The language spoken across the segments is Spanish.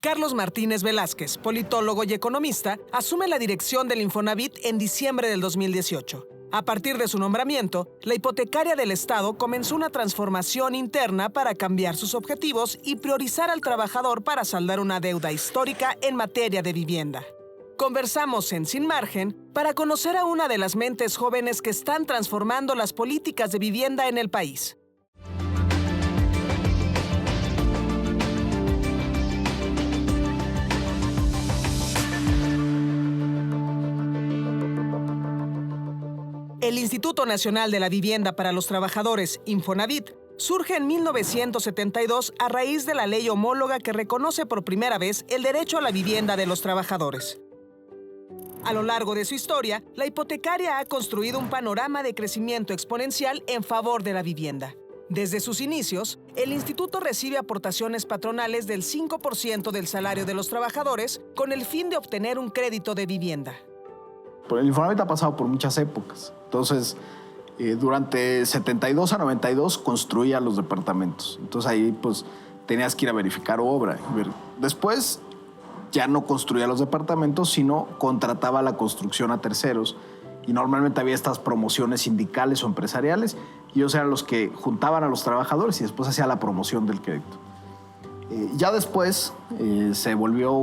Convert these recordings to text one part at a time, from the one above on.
Carlos Martínez Velázquez, politólogo y economista, asume la dirección del Infonavit en diciembre del 2018. A partir de su nombramiento, la hipotecaria del Estado comenzó una transformación interna para cambiar sus objetivos y priorizar al trabajador para saldar una deuda histórica en materia de vivienda. Conversamos en Sin Margen para conocer a una de las mentes jóvenes que están transformando las políticas de vivienda en el país. El Instituto Nacional de la Vivienda para los Trabajadores, Infonavit, surge en 1972 a raíz de la ley homóloga que reconoce por primera vez el derecho a la vivienda de los trabajadores. A lo largo de su historia, la hipotecaria ha construido un panorama de crecimiento exponencial en favor de la vivienda. Desde sus inicios, el instituto recibe aportaciones patronales del 5% del salario de los trabajadores con el fin de obtener un crédito de vivienda. El Infonavit ha pasado por muchas épocas. Entonces, durante 72 a 92 construía los departamentos. Entonces ahí pues tenías que ir a verificar obra. Después ya no construía los departamentos, sino contrataba la construcción a terceros. Y normalmente había estas promociones sindicales o empresariales. Y ellos eran los que juntaban a los trabajadores y después hacía la promoción del crédito. Ya después se volvió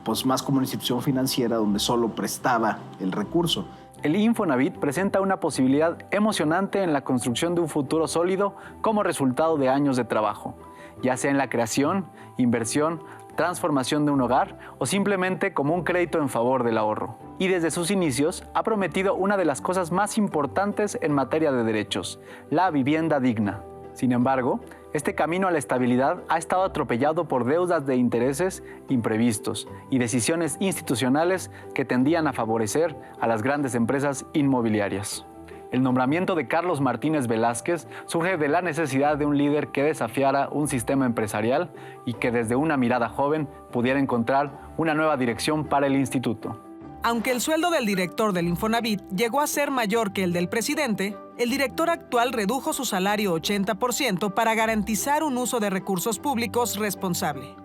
pues más como una institución financiera donde solo prestaba el recurso. El Infonavit presenta una posibilidad emocionante en la construcción de un futuro sólido como resultado de años de trabajo, ya sea en la creación, inversión, transformación de un hogar o simplemente como un crédito en favor del ahorro. Y desde sus inicios ha prometido una de las cosas más importantes en materia de derechos, la vivienda digna. Sin embargo, este camino a la estabilidad ha estado atropellado por deudas de intereses imprevistos y decisiones institucionales que tendían a favorecer a las grandes empresas inmobiliarias. El nombramiento de Carlos Martínez Velázquez surge de la necesidad de un líder que desafiara un sistema empresarial y que desde una mirada joven pudiera encontrar una nueva dirección para el instituto. Aunque el sueldo del director del Infonavit llegó a ser mayor que el del presidente, el director actual redujo su salario 80% para garantizar un uso de recursos públicos responsable.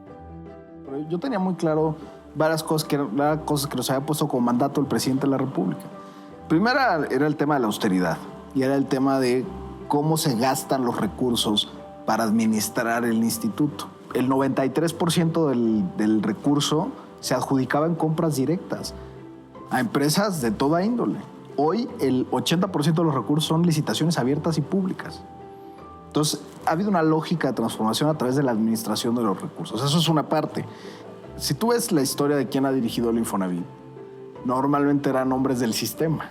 Yo tenía muy claro varias cosas que nos había puesto como mandato el presidente de la República. Primera era el tema de la austeridad y era el tema de cómo se gastan los recursos para administrar el instituto. El 93% del recurso se adjudicaba en compras directas a empresas de toda índole. Hoy el 80% de los recursos son licitaciones abiertas y públicas. Entonces, ha habido una lógica de transformación a través de la administración de los recursos. Eso es una parte. Si tú ves la historia de quién ha dirigido el Infonavit, normalmente eran hombres del sistema,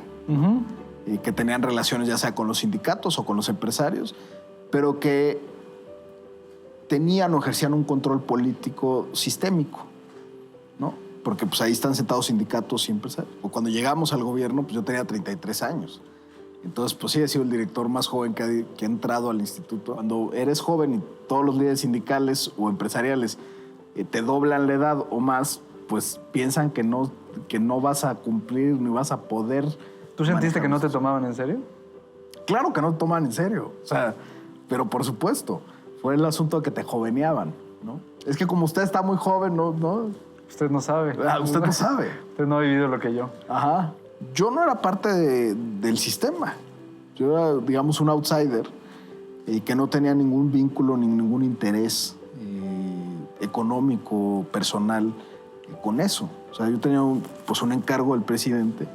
y que tenían relaciones ya sea con los sindicatos o con los empresarios, pero que tenían o ejercían un control político sistémico, ¿no? Porque pues ahí están sentados sindicatos y empresarios. O cuando llegamos al gobierno, pues yo tenía 33 años. Entonces, pues sí, he sido el director más joven que ha entrado al instituto. Cuando eres joven y todos los líderes sindicales o empresariales te doblan la edad o más, pues piensan que no vas a cumplir ni vas a poder. ¿Tú sentiste que no te tomaban en serio? Claro que no te tomaban en serio. O sea, pero por supuesto, fue el asunto de que te joveneaban, ¿no? Es que como usted está muy joven, ¿no? Usted no sabe. Usted no sabe. Usted no ha vivido lo que yo. Ajá. Yo no era parte del sistema. Yo era, digamos, un outsider que no tenía ningún vínculo ni ningún interés económico, personal con eso. O sea, yo tenía un encargo del presidente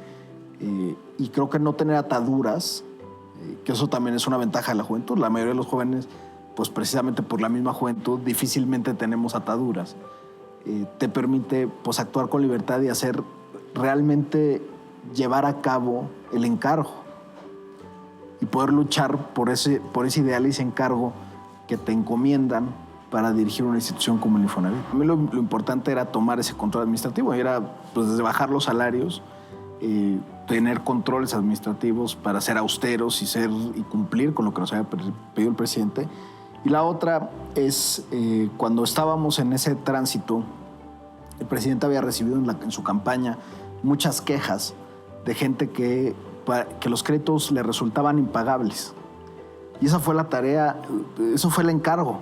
y creo que no tener ataduras, que eso también es una ventaja de la juventud. La mayoría de los jóvenes, pues precisamente por la misma juventud, difícilmente tenemos ataduras. Te permite pues actuar con libertad y hacer realmente llevar a cabo el encargo y poder luchar por ese ideal y ese encargo que te encomiendan para dirigir una institución como el Infonavit. A mí lo importante era tomar ese control administrativo y era pues desde bajar los salarios, tener controles administrativos para ser austeros y cumplir con lo que nos había pedido el presidente. Y la otra es cuando estábamos en ese tránsito, el presidente había recibido en su campaña muchas quejas de gente que los créditos le resultaban impagables. Y esa fue la tarea, eso fue el encargo.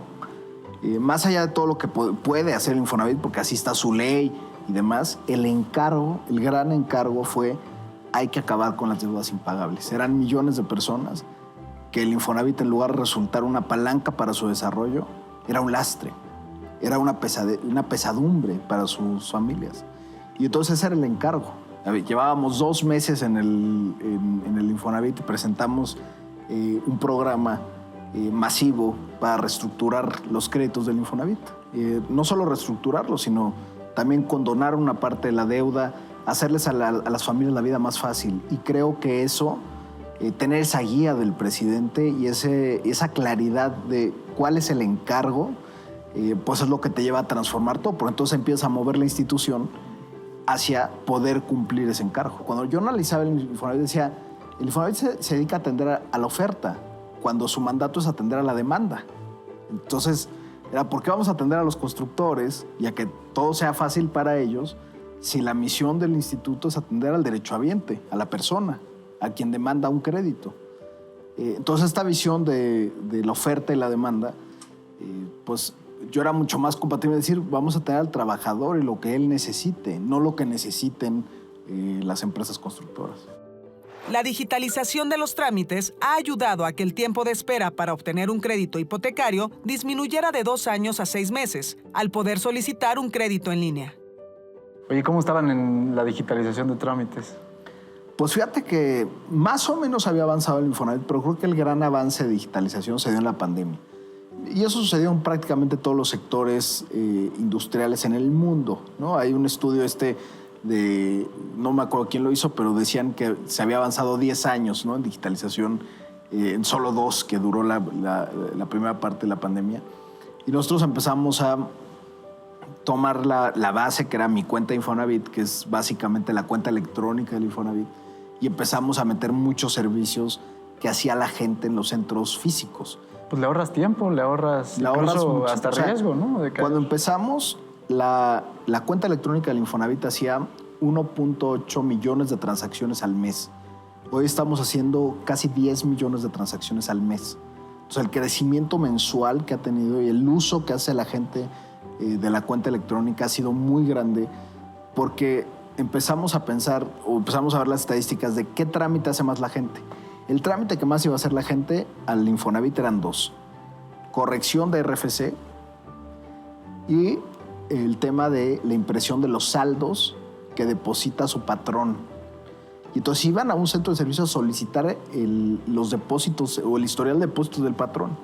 más allá de todo lo que puede hacer el Infonavit, porque así está su ley y demás, el gran encargo fue: hay que acabar con las deudas impagables. Eran millones de personas que el Infonavit, en lugar de resultar una palanca para su desarrollo, era un lastre, era una pesadumbre para sus familias. Y entonces ese era el encargo. Llevábamos 2 meses en el Infonavit y presentamos un programa masivo para reestructurar los créditos del Infonavit. No solo reestructurarlos, sino también condonar una parte de la deuda, hacerles a las familias la vida más fácil. Y creo que eso, tener esa guía del presidente y esa claridad de cuál es el encargo, pues es lo que te lleva a transformar todo. Porque entonces empiezas a mover la institución hacia poder cumplir ese encargo. Cuando yo analizaba el Infonavit, decía, el Infonavit se dedica a atender a la oferta, cuando su mandato es atender a la demanda. Entonces, ¿por qué vamos a atender a los constructores y a que todo sea fácil para ellos si la misión del instituto es atender al derechohabiente, a la persona, a quien demanda un crédito? Entonces, esta visión de la oferta y la demanda, pues yo era mucho más compatible decir, vamos a tener al trabajador y lo que él necesite, no lo que necesiten las empresas constructoras. La digitalización de los trámites ha ayudado a que el tiempo de espera para obtener un crédito hipotecario disminuyera de 2 años a 6 meses, al poder solicitar un crédito en línea. Oye, ¿cómo estaban en la digitalización de trámites? Pues fíjate que más o menos había avanzado el Infonavit, pero creo que el gran avance de digitalización se dio en la pandemia. Y eso sucedió en prácticamente todos los sectores industriales en el mundo, ¿no? Hay un estudio de, no me acuerdo quién lo hizo, pero decían que se había avanzado 10 años, ¿no?, en digitalización, en solo 2, que duró la primera parte de la pandemia. Y nosotros empezamos a tomar la base, que era mi cuenta Infonavit, que es básicamente la cuenta electrónica del Infonavit, y empezamos a meter muchos servicios que hacía la gente en los centros físicos. Pues le ahorras tiempo, le ahorras mucho, hasta riesgo, ¿no? Cuando empezamos, la cuenta electrónica del Infonavit hacía 1.8 millones de transacciones al mes. Hoy estamos haciendo casi 10 millones de transacciones al mes. O sea, el crecimiento mensual que ha tenido y el uso que hace la gente de la cuenta electrónica ha sido muy grande, porque empezamos a pensar o empezamos a ver las estadísticas de qué trámite hace más la gente. El trámite que más iba a hacer la gente al Infonavit eran 2. Corrección de RFC y el tema de la impresión de los saldos que deposita su patrón. Y entonces iban a un centro de servicio a solicitar los depósitos o el historial de depósitos del patrón.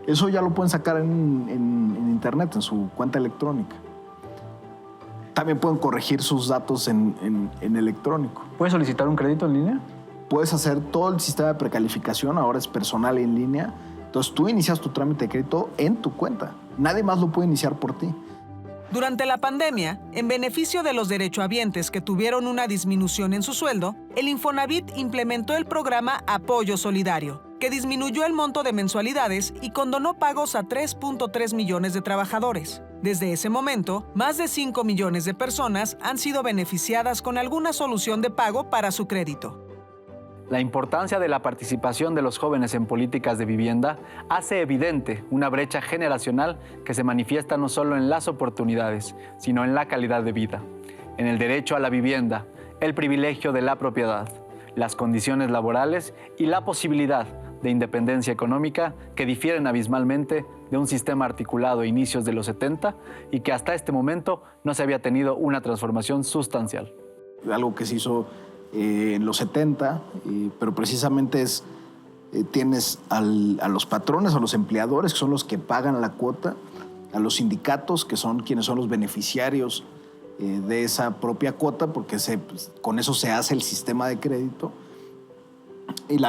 Eso ya lo pueden sacar en internet, en su cuenta electrónica. También pueden corregir sus datos en electrónico. ¿Puedes solicitar un crédito en línea? Puedes hacer todo el sistema de precalificación, ahora es personal en línea. Entonces tú inicias tu trámite de crédito en tu cuenta. Nadie más lo puede iniciar por ti. Durante la pandemia, en beneficio de los derechohabientes que tuvieron una disminución en su sueldo, el Infonavit implementó el programa Apoyo Solidario, que disminuyó el monto de mensualidades y condonó pagos a 3.3 millones de trabajadores. Desde ese momento, más de 5 millones de personas han sido beneficiadas con alguna solución de pago para su crédito. La importancia de la participación de los jóvenes en políticas de vivienda hace evidente una brecha generacional que se manifiesta no solo en las oportunidades, sino en la calidad de vida, en el derecho a la vivienda, el privilegio de la propiedad, las condiciones laborales y la posibilidad de independencia económica que difieren abismalmente de un sistema articulado a inicios de los 70 y que hasta este momento no se había tenido una transformación sustancial. Algo que se hizo en los 70, pero precisamente tienes a los patrones, a los empleadores, que son los que pagan la cuota, a los sindicatos, que son quienes son los beneficiarios de esa propia cuota, porque con eso se hace el sistema de crédito, y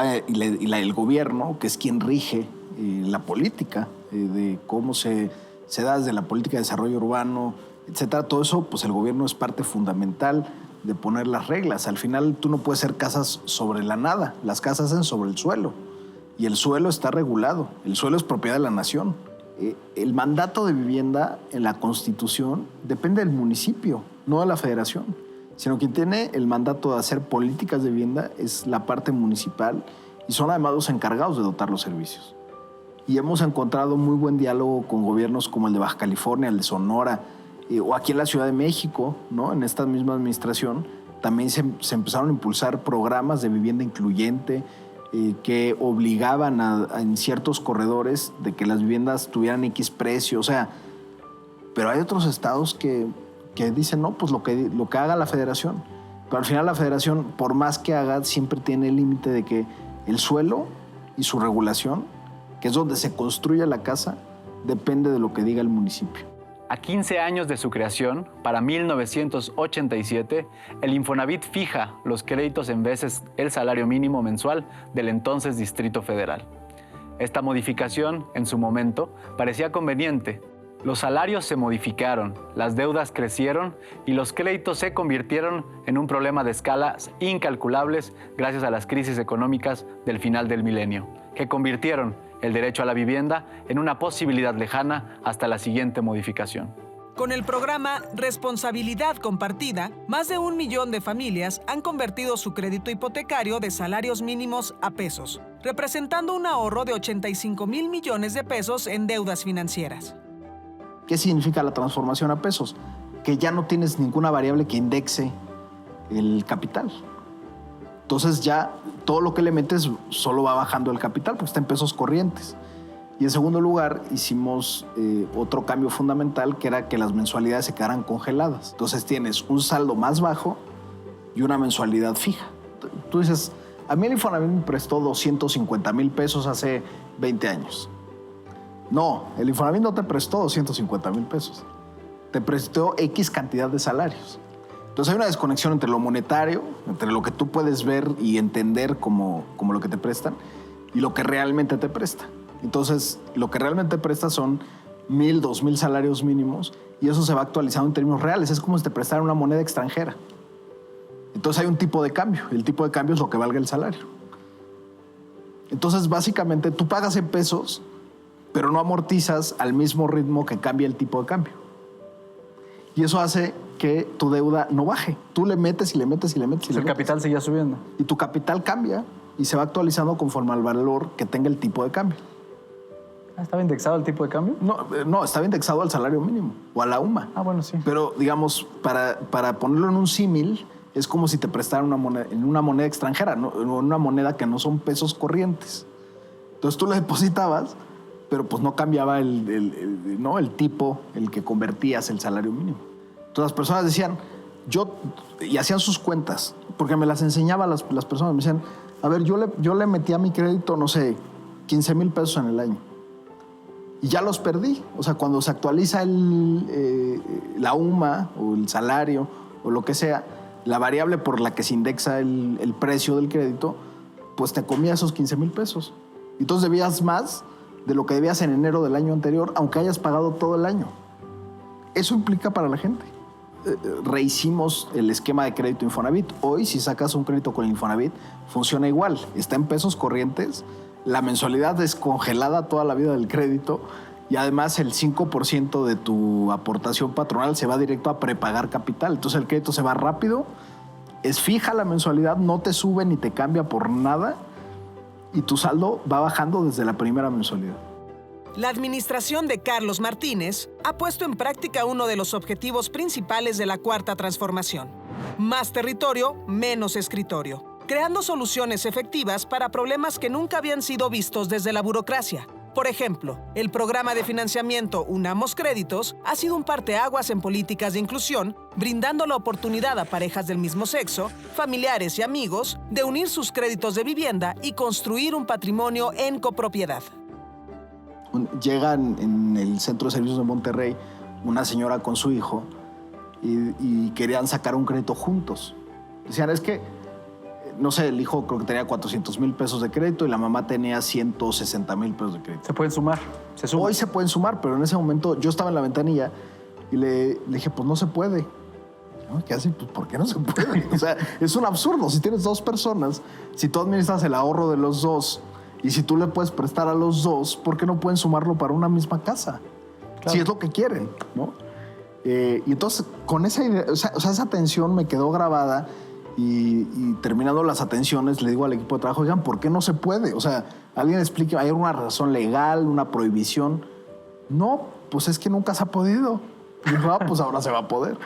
el gobierno, que es quien rige la política, de cómo se da desde la política de desarrollo urbano, etcétera. Todo eso, pues el gobierno es parte fundamental de poner las reglas. Al final tú no puedes hacer casas sobre la nada, las casas hacen sobre el suelo y el suelo está regulado, el suelo es propiedad de la nación. El mandato de vivienda en la Constitución depende del municipio, no de la federación, sino quien tiene el mandato de hacer políticas de vivienda es la parte municipal y son además los encargados de dotar los servicios. y hemos encontrado muy buen diálogo con gobiernos como el de Baja California, el de Sonora, o aquí en la Ciudad de México, ¿no? En esta misma administración también se empezaron a impulsar programas de vivienda incluyente que obligaban en ciertos corredores de que las viviendas tuvieran X precio, o sea, pero hay otros estados que dicen, no, pues lo que haga la federación. Pero al final la federación, por más que haga, siempre tiene el límite de que el suelo y su regulación, que es donde se construye la casa, depende de lo que diga el municipio. A 15 años de su creación, para 1987, el Infonavit fija los créditos en veces el salario mínimo mensual del entonces Distrito Federal. Esta modificación, en su momento, parecía conveniente. Los salarios se modificaron, las deudas crecieron y los créditos se convirtieron en un problema de escalas incalculables gracias a las crisis económicas del final del milenio, que convirtieron el derecho a la vivienda en una posibilidad lejana hasta la siguiente modificación. Con el programa Responsabilidad Compartida, más de 1 millón de familias han convertido su crédito hipotecario de salarios mínimos a pesos, representando un ahorro de 85,000 millones de pesos en deudas financieras. ¿Qué significa la transformación a pesos? Que ya no tienes ninguna variable que indexe el capital. Entonces ya todo lo que le metes solo va bajando el capital porque está en pesos corrientes. Y en segundo lugar, hicimos otro cambio fundamental, que era que las mensualidades se quedaran congeladas. Entonces tienes un saldo más bajo y una mensualidad fija. Tú dices, a mí el Infonavit me prestó 250,000 pesos hace 20 años. No, el Infonavit no te prestó 250,000 pesos. Te prestó X cantidad de salarios. Entonces hay una desconexión entre lo monetario, entre lo que tú puedes ver y entender como lo que te prestan, y lo que realmente te presta. Entonces, lo que realmente te presta son 1,000, 2,000 salarios mínimos, y eso se va actualizando en términos reales. Es como si te prestaran una moneda extranjera. Entonces hay un tipo de cambio, y el tipo de cambio es lo que valga el salario. Entonces, básicamente, tú pagas en pesos, pero no amortizas al mismo ritmo que cambia el tipo de cambio. Y eso hace que tu deuda no baje. Tú le metes y le metes y le metes. El capital seguía subiendo. Y tu capital cambia y se va actualizando conforme al valor que tenga el tipo de cambio. ¿Estaba indexado el tipo de cambio? No, estaba indexado al salario mínimo o a la UMA. Ah, bueno, sí. Pero, digamos, para ponerlo en un símil, es como si te prestaran una moneda extranjera, ¿no? Una moneda que no son pesos corrientes. Entonces tú le depositabas, pero pues no cambiaba el tipo, el que convertías el salario mínimo. Entonces las personas decían, y hacían sus cuentas, porque me las enseñaban las personas, me decían, a ver, yo le metí a mi crédito, no sé, 15,000 pesos en el año. Y ya los perdí. O sea, cuando se actualiza la UMA o el salario o lo que sea, la variable por la que se indexa el precio del crédito, pues te comía esos 15,000 pesos. Entonces debías más de lo que debías en enero del año anterior, aunque hayas pagado todo el año. Eso implica para la gente. Rehicimos el esquema de crédito Infonavit. Hoy, si sacas un crédito con el Infonavit, funciona igual. Está en pesos corrientes, la mensualidad es congelada toda la vida del crédito y además el 5% de tu aportación patronal se va directo a prepagar capital. Entonces el crédito se va rápido, es fija la mensualidad, no te sube ni te cambia por nada y tu saldo va bajando desde la primera mensualidad. La administración de Carlos Martínez ha puesto en práctica uno de los objetivos principales de la Cuarta Transformación: más territorio, menos escritorio, creando soluciones efectivas para problemas que nunca habían sido vistos desde la burocracia. Por ejemplo, el programa de financiamiento Unamos Créditos ha sido un parteaguas en políticas de inclusión, brindando la oportunidad a parejas del mismo sexo, familiares y amigos de unir sus créditos de vivienda y construir un patrimonio en copropiedad. Llegan en el Centro de Servicios de Monterrey una señora con su hijo y querían sacar un crédito juntos. Decían, es que, no sé, el hijo creo que tenía 400,000 pesos de crédito y la mamá tenía 160,000 pesos de crédito. ¿Se pueden sumar? ¿Se suman? Hoy se pueden sumar, pero en ese momento yo estaba en la ventanilla y le dije, pues no se puede. ¿Qué hace? Pues ¿por qué no se puede? O sea, es un absurdo. Si tienes 2 personas, si tú administras el ahorro de los 2 y si tú le puedes prestar a los 2, ¿por qué no pueden sumarlo para una misma casa? Claro. Si es lo que quieren, ¿no? Y entonces, con esa idea, o sea, esa tensión me quedó grabada Y terminando las atenciones, le digo al equipo de trabajo, oigan, ¿por qué no se puede? O sea, alguien explique, ¿hay una razón legal, una prohibición? No, pues es que nunca se ha podido. Y dijo, pues ahora se va a poder.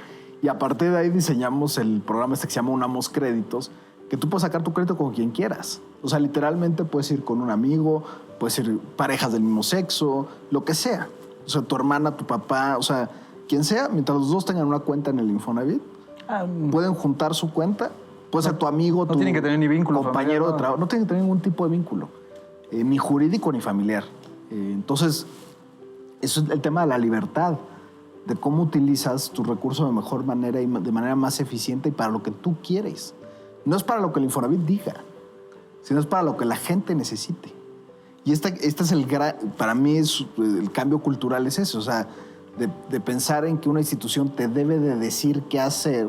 Y a partir de ahí diseñamos el programa que se llama Unamos Créditos, que tú puedes sacar tu crédito con quien quieras. O sea, literalmente puedes ir con un amigo, puedes ir parejas del mismo sexo, lo que sea. O sea, tu hermana, tu papá, o sea, quien sea, mientras los dos tengan una cuenta en el Infonavit, pueden juntar su cuenta. Puede ser tu amigo, tu tienen que tener ni vínculo compañero familiar, de trabajo. No tienen que tener ningún tipo de vínculo, ni jurídico ni familiar. Entonces, eso es el tema de la libertad, de cómo utilizas tus recursos de mejor manera y de manera más eficiente y para lo que tú quieres. No es para lo que el Infonavit diga, sino es para lo que la gente necesite. Y este es para mí el cambio cultural es eso, o sea, de pensar en que una institución te debe de decir qué hacer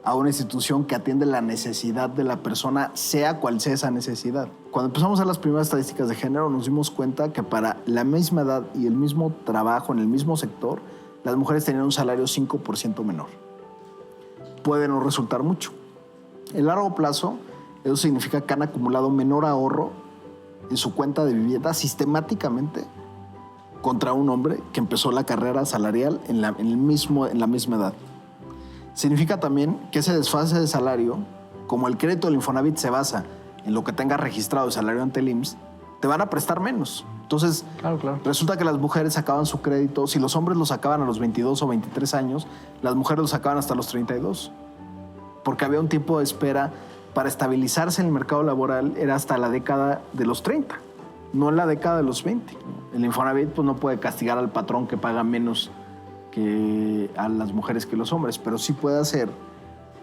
a una institución que atiende la necesidad de la persona, sea cual sea esa necesidad. Cuando empezamos a hacer las primeras estadísticas de género, nos dimos cuenta que para la misma edad y el mismo trabajo en el mismo sector, las mujeres tenían un salario 5% menor. Puede no resultar mucho. En largo plazo, eso significa que han acumulado menor ahorro en su cuenta de vivienda sistemáticamente contra un hombre que empezó la carrera salarial en la misma edad. Significa también que ese desfase de salario, como el crédito del Infonavit se basa en lo que tengas registrado de salario ante el IMSS, te van a prestar menos. Entonces, claro. Resulta que las mujeres sacaban su crédito, si los hombres lo sacaban a los 22 o 23 años, las mujeres lo sacaban hasta los 32. Porque había un tiempo de espera para estabilizarse en el mercado laboral, era hasta la década de los 30, no en la década de los 20. El Infonavit pues, no puede castigar al patrón que paga menos que a las mujeres que los hombres, pero sí puede hacer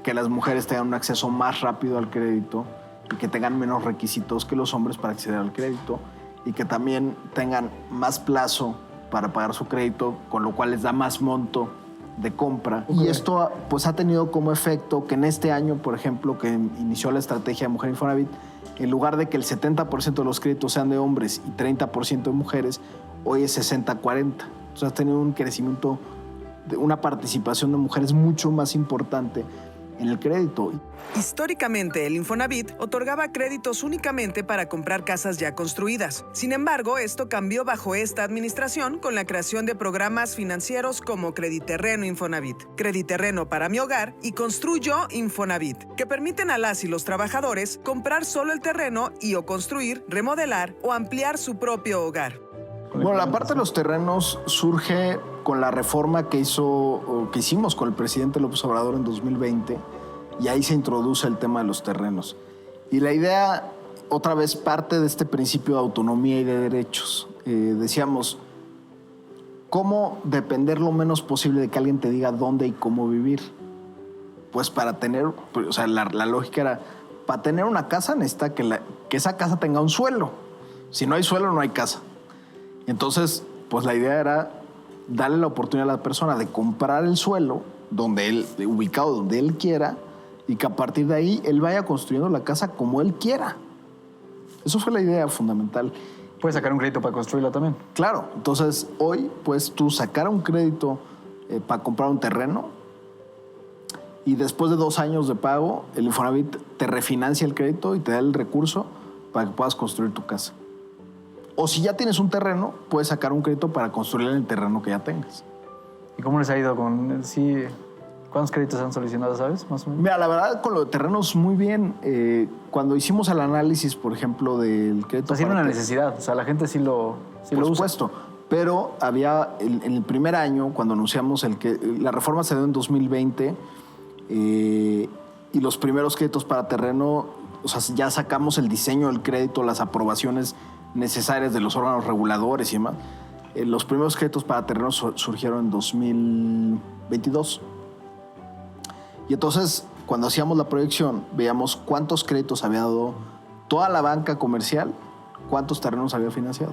que las mujeres tengan un acceso más rápido al crédito y que tengan menos requisitos que los hombres para acceder al crédito y que también tengan más plazo para pagar su crédito, con lo cual les da más monto de compra. Okay. Y esto pues, ha tenido como efecto que en este año, por ejemplo, que inició la estrategia de Mujer Infonavit, en lugar de que el 70% de los créditos sean de hombres y 30% de mujeres, hoy es 60-40. Entonces ha tenido un crecimiento, una participación de mujeres mucho más importante en el crédito. Históricamente, el Infonavit otorgaba créditos únicamente para comprar casas ya construidas. Sin embargo, esto cambió bajo esta administración con la creación de programas financieros como Crediterreno Infonavit, Crediterreno para mi hogar y Construyo Infonavit, que permiten a las y los trabajadores comprar solo el terreno y o construir, remodelar o ampliar su propio hogar. Bueno, la parte de los terrenos surge con la reforma que hicimos con el presidente López Obrador en 2020 y ahí se introduce el tema de los terrenos. Y la idea, otra vez, parte de este principio de autonomía y de derechos. Decíamos, ¿cómo depender lo menos posible de que alguien te diga dónde y cómo vivir? Pues para tener, o sea, la lógica era, para tener una casa necesita que esa casa tenga un suelo. Si no hay suelo, no hay casa. Entonces, pues la idea era darle la oportunidad a la persona de comprar el suelo ubicado donde él quiera y que a partir de ahí él vaya construyendo la casa como él quiera. Eso fue la idea fundamental. ¿Puedes sacar un crédito para construirla también? Claro. Entonces, hoy puedes tú sacar un crédito para comprar un terreno y después de 2 años de pago, el Infonavit te refinancia el crédito y te da el recurso para que puedas construir tu casa. O si ya tienes un terreno, puedes sacar un crédito para construir en el terreno que ya tengas. ¿Y cómo les ha ido con sí? ¿Cuántos créditos han solicitado, sabes? Más o menos. Mira, la verdad, con lo de terrenos, muy bien. Cuando hicimos el análisis, por ejemplo, del crédito... O sea, sí una necesidad. O sea, la gente sí lo usa. Por supuesto. Pero había, en el primer año, cuando anunciamos la reforma se dio en 2020, y los primeros créditos para terreno, o sea, ya sacamos el diseño del crédito, las aprobaciones necesarias de los órganos reguladores y demás. Los primeros créditos para terrenos surgieron en 2022. Y entonces, cuando hacíamos la proyección, veíamos cuántos créditos había dado toda la banca comercial, cuántos terrenos había financiado.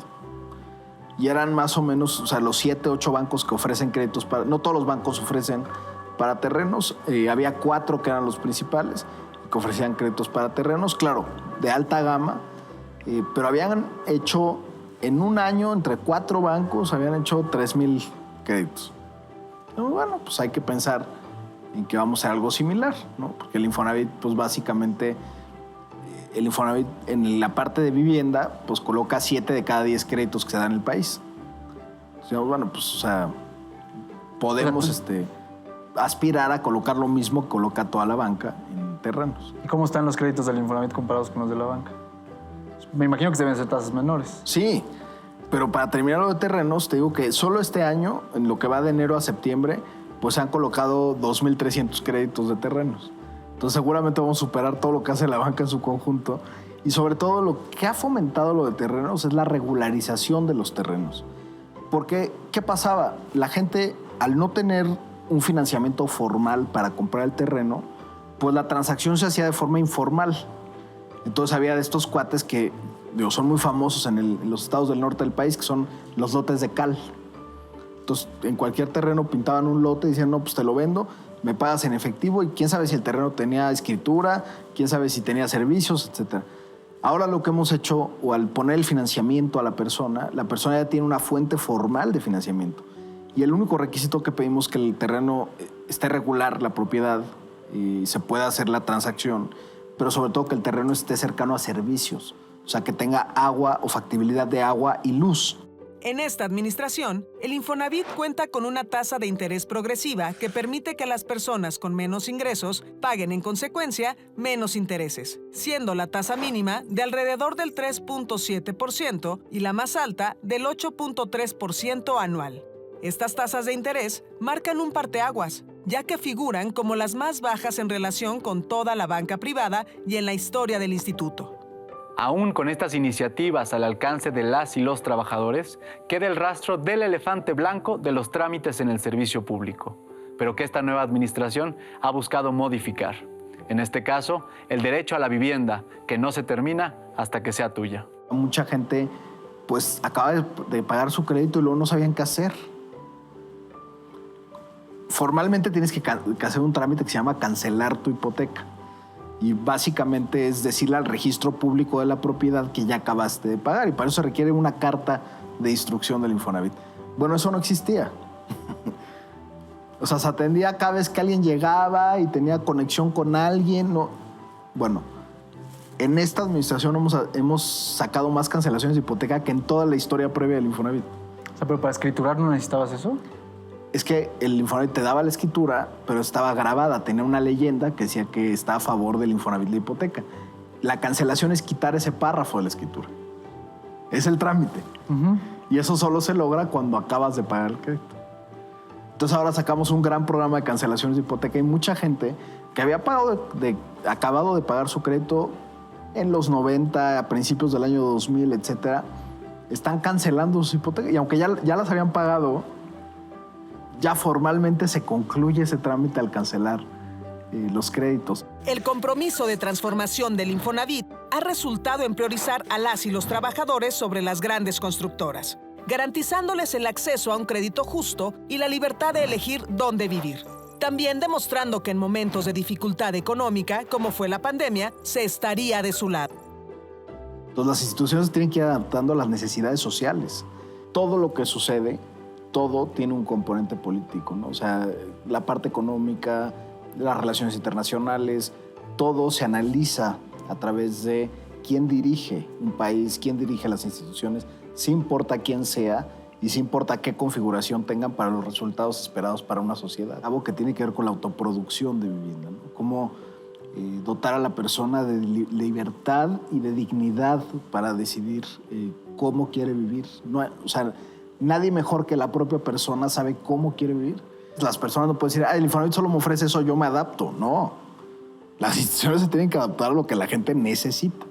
Y eran más o menos, o sea, los 7, 8 bancos que ofrecen créditos para... No todos los bancos ofrecen para terrenos. Había 4 que eran los principales que ofrecían créditos para terrenos, claro, de alta gama. Pero habían hecho, en un año, entre 4 bancos, habían hecho 3,000 créditos. Bueno, pues hay que pensar en que vamos a hacer algo similar, ¿no? Porque el Infonavit, pues básicamente, el Infonavit en la parte de vivienda, pues coloca 7 de cada 10 créditos que se dan en el país. Entonces, bueno, pues, o sea, podemos aspirar a colocar lo mismo que coloca toda la banca en terrenos. ¿Y cómo están los créditos del Infonavit comparados con los de la banca? Me imagino que deben ser tasas menores. Sí, pero para terminar lo de terrenos, te digo que solo este año, en lo que va de enero a septiembre, pues se han colocado 2,300 créditos de terrenos. Entonces seguramente vamos a superar todo lo que hace la banca en su conjunto. Y sobre todo lo que ha fomentado lo de terrenos es la regularización de los terrenos. Porque, ¿qué pasaba? La gente, al no tener un financiamiento formal para comprar el terreno, pues la transacción se hacía de forma informal. Entonces había de estos cuates que son muy famosos en los estados del norte del país, que son los lotes de cal. Entonces, en cualquier terreno pintaban un lote y decían, no, pues te lo vendo, me pagas en efectivo, y quién sabe si el terreno tenía escritura, quién sabe si tenía servicios, etc. Ahora lo que hemos hecho, o al poner el financiamiento a la persona ya tiene una fuente formal de financiamiento. Y el único requisito que pedimos es que el terreno esté regular, la propiedad, y se pueda hacer la transacción, pero sobre todo que el terreno esté cercano a servicios, o sea, que tenga agua o factibilidad de agua y luz. En esta administración, el Infonavit cuenta con una tasa de interés progresiva que permite que las personas con menos ingresos paguen en consecuencia menos intereses, siendo la tasa mínima de alrededor del 3.7% y la más alta del 8.3% anual. Estas tasas de interés marcan un parteaguas, ya que figuran como las más bajas en relación con toda la banca privada y en la historia del instituto. Aún con estas iniciativas al alcance de las y los trabajadores, queda el rastro del elefante blanco de los trámites en el servicio público, pero que esta nueva administración ha buscado modificar. En este caso, el derecho a la vivienda, que no se termina hasta que sea tuya. Mucha gente pues acaba de pagar su crédito y luego no sabían qué hacer. Formalmente tienes que hacer un trámite que se llama cancelar tu hipoteca. Y básicamente es decirle al registro público de la propiedad que ya acabaste de pagar. Y para eso se requiere una carta de instrucción del Infonavit. Bueno, eso no existía. O sea, se atendía cada vez que alguien llegaba y tenía conexión con alguien. No. Bueno, en esta administración hemos sacado más cancelaciones de hipoteca que en toda la historia previa del Infonavit. O sea, pero para escriturar no necesitabas eso. Es que el Infonavit te daba la escritura, pero estaba grabada, tenía una leyenda que decía que está a favor del Infonavit la hipoteca. La cancelación es quitar ese párrafo de la escritura. Es el trámite. Y eso solo se logra cuando acabas de pagar el crédito. Entonces ahora sacamos un gran programa de cancelaciones de hipoteca y mucha gente que había acabado de pagar su crédito en los 90, a principios del año 2000, etcétera, están cancelando su hipoteca. Y aunque ya las habían pagado, ya formalmente se concluye ese trámite al cancelar los créditos. El compromiso de transformación del Infonavit ha resultado en priorizar a las y los trabajadores sobre las grandes constructoras, garantizándoles el acceso a un crédito justo y la libertad de elegir dónde vivir. También demostrando que en momentos de dificultad económica, como fue la pandemia, se estaría de su lado. Entonces las instituciones tienen que ir adaptando a las necesidades sociales. Todo lo que sucede, todo tiene un componente político, ¿no? O sea, la parte económica, las relaciones internacionales, todo se analiza a través de quién dirige un país, quién dirige las instituciones, sí importa quién sea y sí importa qué configuración tengan para los resultados esperados para una sociedad. Algo que tiene que ver con la autoproducción de vivienda, ¿no? Cómo dotar a la persona de libertad y de dignidad para decidir cómo quiere vivir. No, o sea, nadie mejor que la propia persona sabe cómo quiere vivir. Las personas no pueden decir, el Infonavit solo me ofrece eso, yo me adapto. No. Las instituciones se tienen que adaptar a lo que la gente necesita.